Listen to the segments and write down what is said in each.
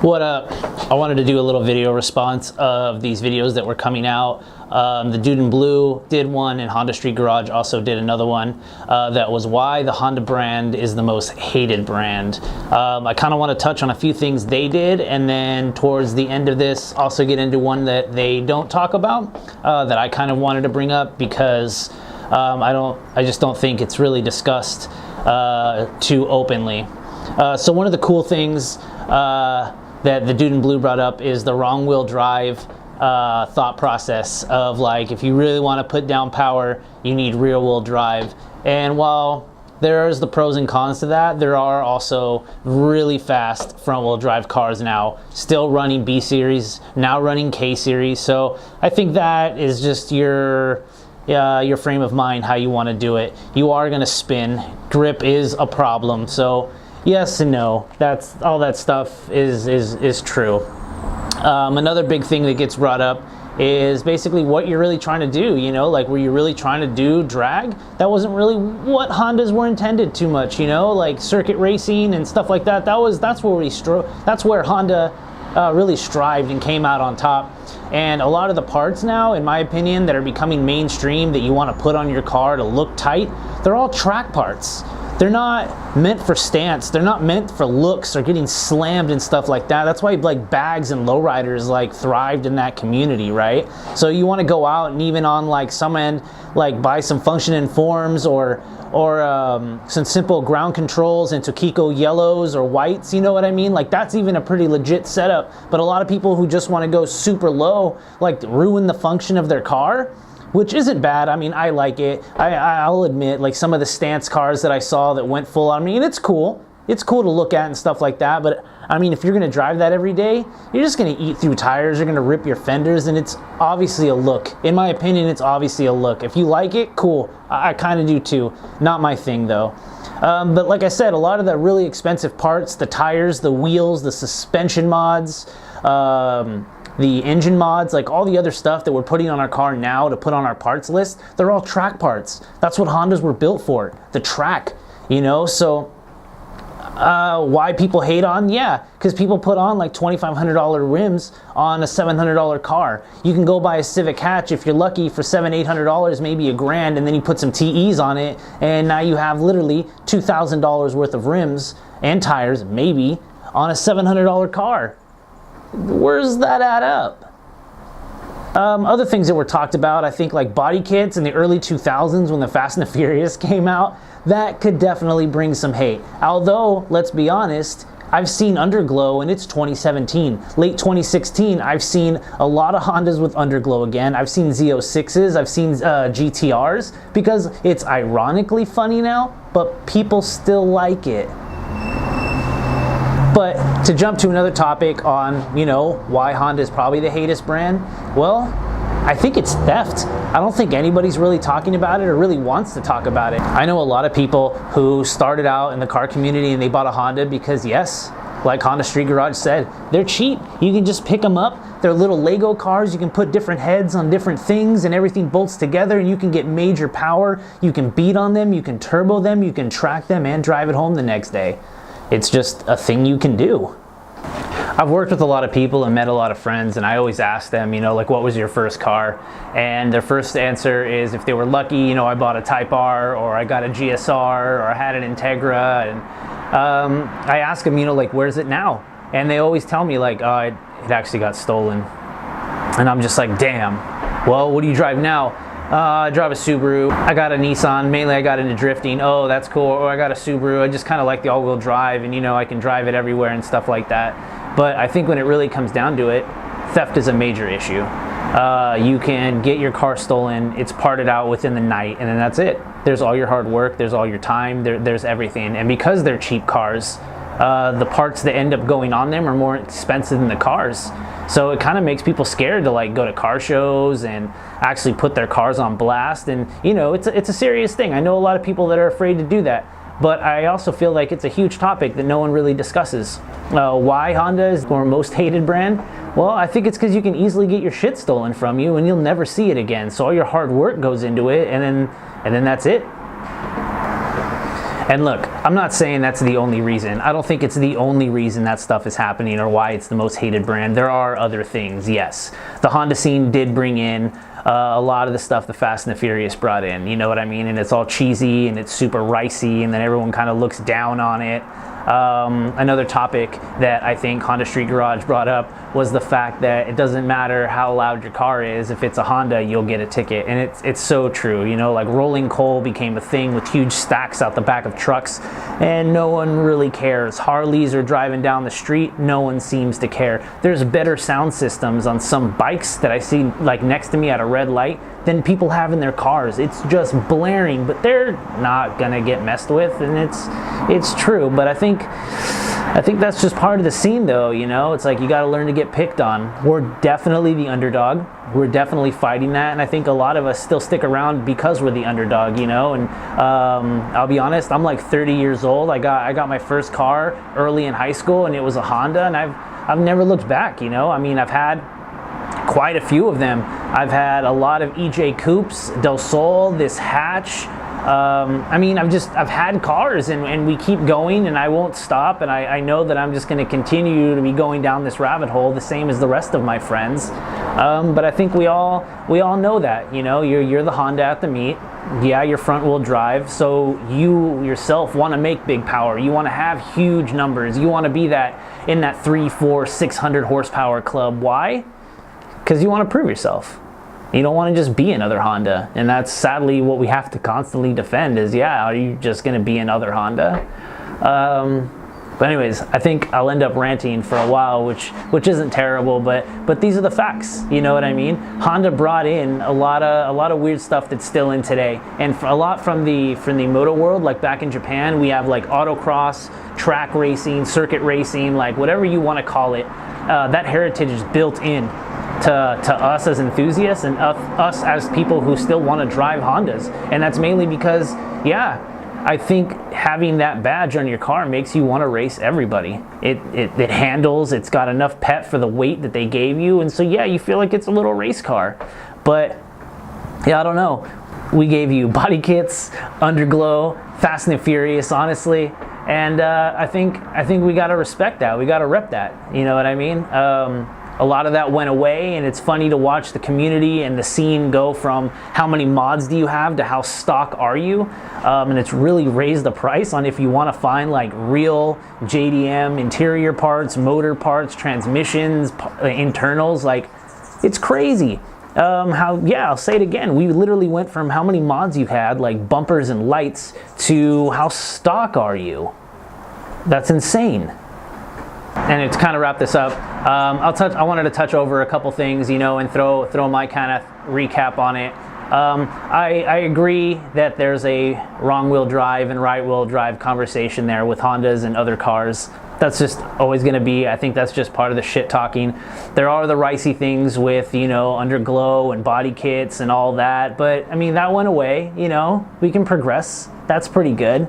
What up? I wanted to do a little video response of these videos that were coming out. The Dude in Blue did one, and Honda Street Garage also did another one. That was why the Honda brand is the most hated brand. I kind of want to touch on a few things they did, and then towards the end of this, also get into one that they don't talk about, that I kind of wanted to bring up because I just don't think it's really discussed too openly. So one of the cool things that the Dude in Blue brought up is the wrong wheel drive thought process of, like, if you really want to put down power, you need rear wheel drive. And while there's the pros and cons to that, there are also really fast front wheel drive cars now, still running B series, now running K series. So I think that is just your frame of mind, how you want to do it. You are going to spin. Grip is a problem. So yes and no. That's all. That stuff is true. Another big thing that gets brought up is basically what you're really trying to do. You know, like, were you really trying to do drag? That wasn't really what Hondas were intended too much. You know, like circuit racing and stuff like that. That's where Honda really strived and came out on top. And a lot of the parts now, in my opinion, that are becoming mainstream that you want to put on your car to look tight, they're all track parts. They're not meant for stance. They're not meant for looks or getting slammed and stuff like that. That's why, like, bags and lowriders like thrived in that community, right? So you want to go out and even on like some end, like buy some function informs or some simple ground controls into Kiko yellows or whites. You know what I mean? Like, that's even a pretty legit setup. But a lot of people who just want to go super low, like, ruin the function of their car, which isn't bad. I mean, I like it. I'll admit, like, some of the stance cars that I saw that went full on me, and it's cool. It's cool to look at and stuff like that, but I mean, if you're gonna drive that every day, you're just gonna eat through tires, you're gonna rip your fenders, and it's obviously a look. In my opinion, it's obviously a look. If you like it, cool. I kind of do too. Not my thing though. But like I said, a lot of the really expensive parts, the tires, the wheels, the suspension mods, the engine mods, like all the other stuff that we're putting on our car now to put on our parts list, they're all track parts. That's what Hondas were built for, the track, you know? So why people hate on? Yeah, because people put on like $2,500 rims on a $700 car. You can go buy a Civic hatch if you're lucky for $700-800, maybe $1,000, and then you put some TEs on it, and now you have literally $2,000 worth of rims and tires, maybe, on a $700 car. Where's that add up? Other things that were talked about, I think, like body kits in the early 2000s when the Fast and the Furious came out, that could definitely bring some hate. Although, let's be honest, I've seen underglow, and it's 2017. Late 2016, I've seen a lot of Hondas with underglow again. I've seen Z06s, I've seen GTRs, because it's ironically funny now, but people still like it. But to jump to another topic on, you know, why Honda is probably the hatest brand, well, I think it's theft. I don't think anybody's really talking about it or really wants to talk about it. I know a lot of people who started out in the car community and they bought a Honda because, yes, like Honda Street Garage said, they're cheap. You can just pick them up. They're little Lego cars. You can put different heads on different things and everything bolts together, and you can get major power. You can beat on them, you can turbo them, you can track them and drive it home the next day. It's just a thing you can do. I've worked with a lot of people and met a lot of friends, and I always ask them, you know, like, what was your first car? And their first answer is, if they were lucky, you know, I bought a Type R, or I got a GSR, or I had an Integra. And I ask them, you know, like, where's it now? And they always tell me, like, oh, it actually got stolen. And I'm just like, damn. Well, what do you drive now? I drive a Subaru. I got a Nissan. Mainly I got into drifting. Oh, that's cool. Or I got a Subaru. I just kind of like the all-wheel drive, and, you know, I can drive it everywhere and stuff like that. But I think when it really comes down to it, theft is a major issue. You can get your car stolen. It's parted out within the night, and then that's it. There's all your hard work. There's all your time. There's everything. And because they're cheap cars, the parts that end up going on them are more expensive than the cars. So it kind of makes people scared to, like, go to car shows and actually put their cars on blast. And, you know, it's a serious thing. I know a lot of people that are afraid to do that. But I also feel like it's a huge topic that no one really discusses. Why Honda is our most hated brand? Well, I think it's because you can easily get your shit stolen from you and you'll never see it again. So all your hard work goes into it, and then that's it. And look, I'm not saying that's the only reason. I don't think it's the only reason that stuff is happening or why it's the most hated brand. There are other things, yes. The Honda scene did bring in a lot of the stuff the Fast and the Furious brought in, you know what I mean? And it's all cheesy and it's super ricey, and then everyone kind of looks down on it. Another topic that I think Honda Street Garage brought up was the fact that it doesn't matter how loud your car is. If it's a Honda, you'll get a ticket. And it's so true, you know, like rolling coal became a thing with huge stacks out the back of trucks, and no one really cares. Harleys are driving down the street, no one seems to care. There's better sound systems on some bikes that I see like next to me at a red light than people have in their cars. It's just blaring, but they're not gonna get messed with, and it's true. But I think that's just part of the scene, though, you know? It's like you gotta learn to get picked on. We're definitely the underdog. We're definitely fighting that, and I think a lot of us still stick around because we're the underdog, you know? And I'll be honest, I'm like 30 years old. I got my first car early in high school, and it was a Honda, and I've never looked back, you know? I mean, I've had quite a few of them. I've had a lot of EJ Coupes, Del Sol, this hatch. I mean, I've had cars, and we keep going, and I won't stop, and I know that I'm just going to continue to be going down this rabbit hole, the same as the rest of my friends. But I think we all know that, you know, you're the Honda at the meet. Yeah, you're front wheel drive, so you yourself want to make big power. You want to have huge numbers. You want to be in that 300, 400, 600 horsepower club. Why? Because you want to prove yourself. You don't want to just be another Honda, and that's sadly what we have to constantly defend is, yeah, are you just going to be another Honda? But anyways, I think I'll end up ranting for a while, which isn't terrible, but these are the facts, you know what I mean? Honda brought in a lot of weird stuff that's still in today, and a lot from the moto world. Like back in Japan, we have like autocross, track racing, circuit racing, like whatever you want to call it. That heritage is built in to us as enthusiasts and us as people who still want to drive Hondas. And that's mainly because, yeah, I think having that badge on your car makes you want to race everybody. It handles, it's got enough pep for the weight that they gave you, and so yeah, you feel like it's a little race car. But yeah, I don't know. We gave you body kits, underglow, Fast and the Furious, honestly. And I think we gotta respect that. We gotta rep that. You know what I mean? A lot of that went away, and it's funny to watch the community and the scene go from how many mods do you have to how stock are you, and it's really raised the price on if you want to find like real JDM interior parts, motor parts, transmissions, internals. Like, it's crazy. I'll say it again, we literally went from how many mods you had, like bumpers and lights, to how stock are you. That's insane. And to kind of wrap this up, I wanted to touch over a couple things, you know, and throw my kind of recap on it. I agree that there's a wrong wheel drive and right wheel drive conversation there with Hondas and other cars. That's just always going to be, I think that's just part of the shit talking. There are the ricey things with, you know, underglow and body kits and all that, but I mean, that went away, you know, we can progress. That's pretty good.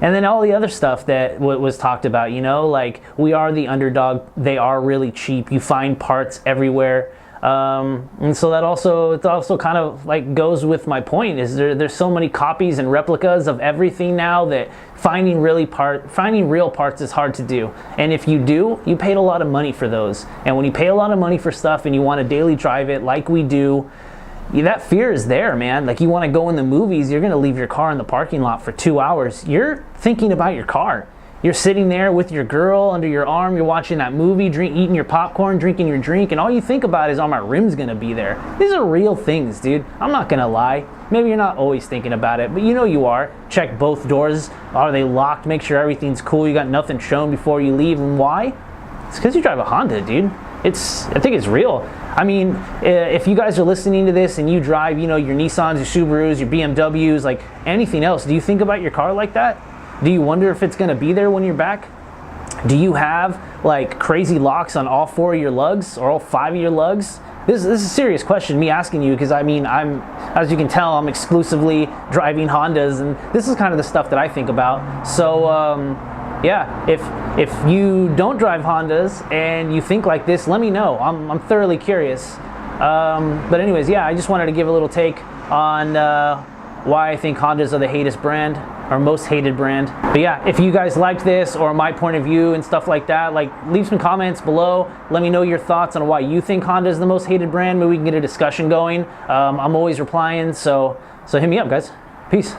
And then all the other stuff that was talked about, you know, like we are the underdog. They are really cheap. You find parts everywhere. And so it also kind of like goes with my point is there's so many copies and replicas of everything now that finding real parts is hard to do. And if you do, you paid a lot of money for those. And when you pay a lot of money for stuff and you want to daily drive it like we do, that fear is there, man. Like you want to go in the movies, you're going to leave your car in the parking lot for 2 hours. You're thinking about your car. You're sitting there with your girl under your arm, you're watching that movie, eating your popcorn, drinking your drink, and all you think about is, are my rims going to be there? These are real things, dude. I'm not going to lie. Maybe you're not always thinking about it, but you know you are. Check both doors. Are they locked? Make sure everything's cool. You got nothing shown before you leave. And why? It's because you drive a Honda, dude. I think it's real. I mean, if you guys are listening to this and you drive, you know, your Nissans, your Subarus, your BMWs, like anything else, do you think about your car like that? Do you wonder if it's going to be there when you're back? Do you have like crazy locks on all 4 of your lugs or all 5 of your lugs? This is a serious question, me asking you, because I mean, as you can tell, I'm exclusively driving Hondas, and this is kind of the stuff that I think about. So, yeah, if you don't drive Hondas and you think like this, let me know. I'm thoroughly curious. But anyways, yeah, I just wanted to give a little take on why I think Hondas are the hatest brand. our most hated brand. But yeah, if you guys liked this or my point of view and stuff like that, like leave some comments below. Let me know your thoughts on why you think Honda is the most hated brand. Maybe we can get a discussion going. I'm always replying, so hit me up, guys. Peace.